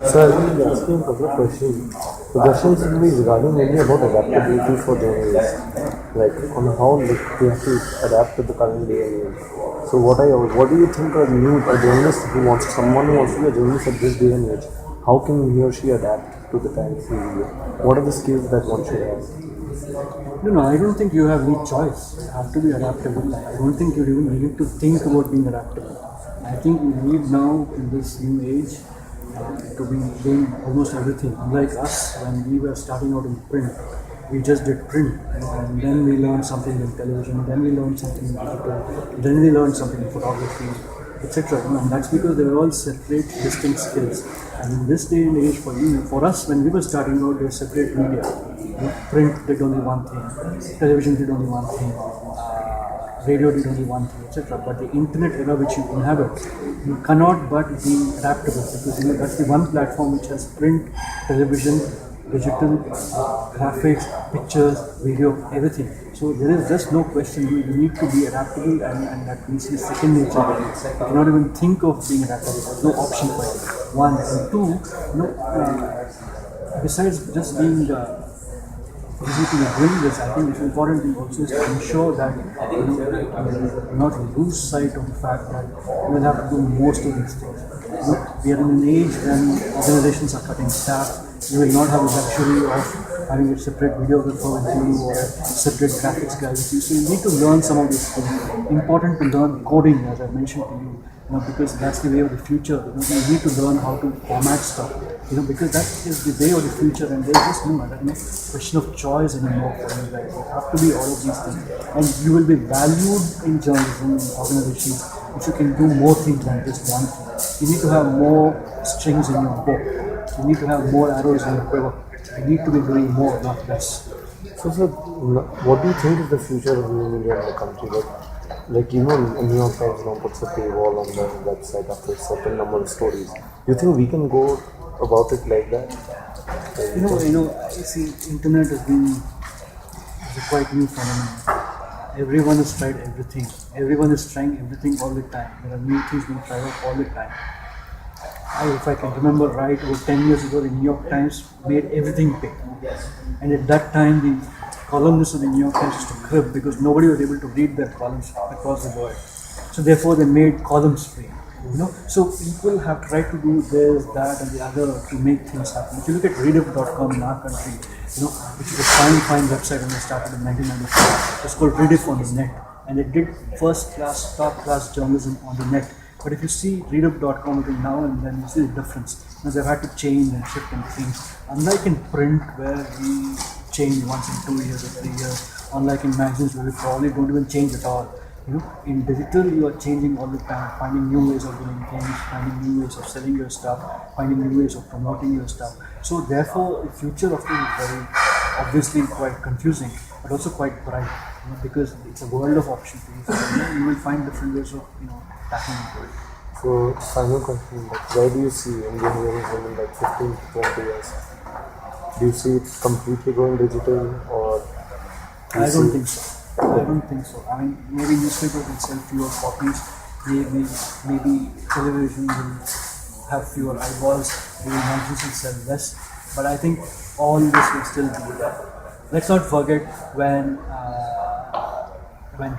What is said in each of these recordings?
So I will be asking a couple of questions. The questions will be regarding mainly about adaptability for journalists, like on how like they have to adapt to the current day and age. So what do you think a journalist who wants someone who wants to be a journalist at this day and age, how can he or she adapt to the times easily? What are the skills that one should have? No, I don't think you have any choice. You have to be adaptable. I don't think you even need to think about being adaptable. I think we need now in this new age to be doing almost everything. Unlike us, when we were starting out in print, we just did print, and then we learned something in television, then we learned something in digital, then we learned something in photography, etc. And that's because they were all separate, distinct skills. And in this day and age, for us, when we were starting out, they were separate media. Print did only one thing, television did only one thing, radio did only one thing, etc. But the internet era which you inhabit, you cannot but be adaptable because that's the one platform which has print, television, digital, graphics, pictures, video, everything. So there is just no question. You need to be adaptable, and that needs to be second nature. You cannot even think of being adaptable. There's no option for it. One and two, besides just being basically doing this, I think it's important thing also is to ensure that you not lose sight of the fact that you will have to do most of these things. We are in an age when organizations are cutting staff. You will not have the luxury of having a separate videographer with you or a separate graphics guy with you. So you need to learn some of these things. Important to learn coding, as I mentioned to you. Because that's the way of the future. You need to learn how to format stuff. Because that is the way of the future, and there's just no question of choice anymore for you. Like, you have to be all of these things, and you will be valued in journalism organizations if you can do more things than just one thing. You need to have more strings in your bow. You need to have more arrows in your quiver. You need to be doing more, not less. So, sir, what do you think is the future of new media in the country? Like New York Times now puts a paywall on their website after a certain number of stories. Do you think we can go about it like that? You see, internet has been a quite new phenomenon. Everyone has tried everything. Everyone is trying everything all the time. There are new things being tried out all the time. If I can remember right, about 10 years ago, the New York Times made everything pay. And at that time, the columnists of the New York Times used to crib because nobody was able to read their columns across the world. So therefore, they made columns free. So people have tried to do this, that, and the other to make things happen. If you look at Rediff.com in our country, which is a fine website when they started in 1994. It's called Rediff on the net, and it did first-class, top-class journalism on the net. But if you see Rediff.com between now and then, you see the difference. They've had to change and shift and change. Unlike in print, where we change once in 2 years or 3 years, unlike in magazines where we probably don't even change at all. In digital, you are changing all the time, finding new ways of doing things, finding new ways of selling your stuff, finding new ways of promoting your stuff. So therefore, the future of things is very obviously quite confusing, but also quite bright, because it's a world of opportunities. You will find different ways of tackling into it. So, final question, where do you see Indian journalism in 15 to 20 years? Do you see it completely going digital, or? I don't think so. I don't think so. I mean, maybe newspapers will sell fewer copies, maybe television will have fewer eyeballs, maybe magazines will sell less, but I think all this will still be there. Let's not forget when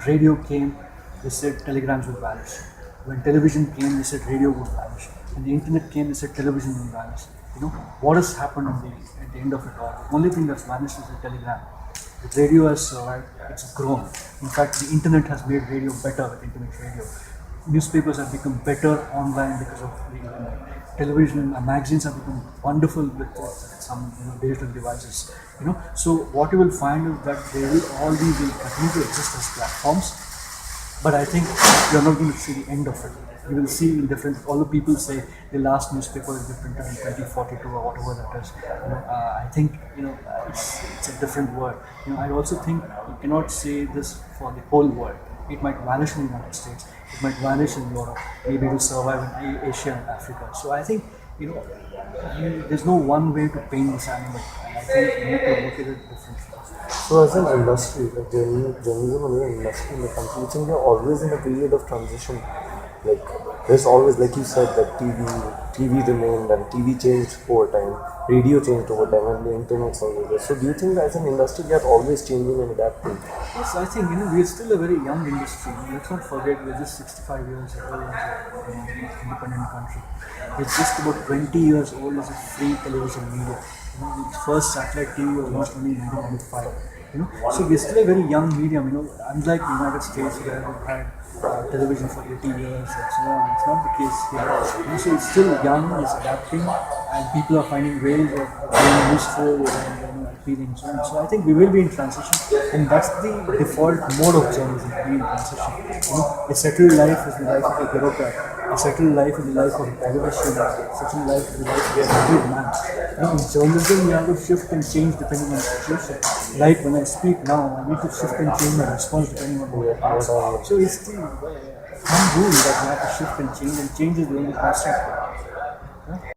radio came, they said telegrams would vanish. When television came, they said radio would vanish. When the internet came, they said television would vanish. What has happened at the end of it all? The only thing that's vanished is the telegram. The radio has survived, it's grown. In fact, the internet has made radio better with internet radio. Newspapers have become better online because of the internet. Television and magazines have become wonderful with some digital devices. So what you will find is that all these will continue to exist as platforms. But I think you're not going to see the end of it. You will see in different, although people say the last newspaper will be printed in 2042 or whatever that is. I think it's a different world. I also think you cannot say this for the whole world. It might vanish in the United States. It might vanish in Europe. Maybe it will survive in Asia and Africa. So I think there's no one way to paint this animal. And I think you need to look at it differently. So as an industry, like journalism as an industry in the country, you think they're always in a period of transition? Like there's always, like you said, that TV remained and TV changed over time, radio changed over time, and the internet's always there. So do you think as an industry we are always changing and adapting? Yes, I think we're still a very young industry. Let's not forget we're just 65 years old as an independent country. It's just about 20 years old as a free television media. Its first satellite TV was launched only in 1995. So we're still a very young medium. Unlike the United States where we've had television for 80 years and so on. It's not the case here. So it's still young, it's adapting, and people are finding ways of being useful and appealing. So I think we will be in transition, and that's the default mode of journalism, to be in transition. A settled life is the life of a bureaucrat. A settled life is the life of a politician. A settled life is the life of a good man. In journalism, you have to shift and change depending on the situation. Like when I speak now, I need to shift and change my response depending on what happens. So it's the rule that you have to shift and change is the only constant.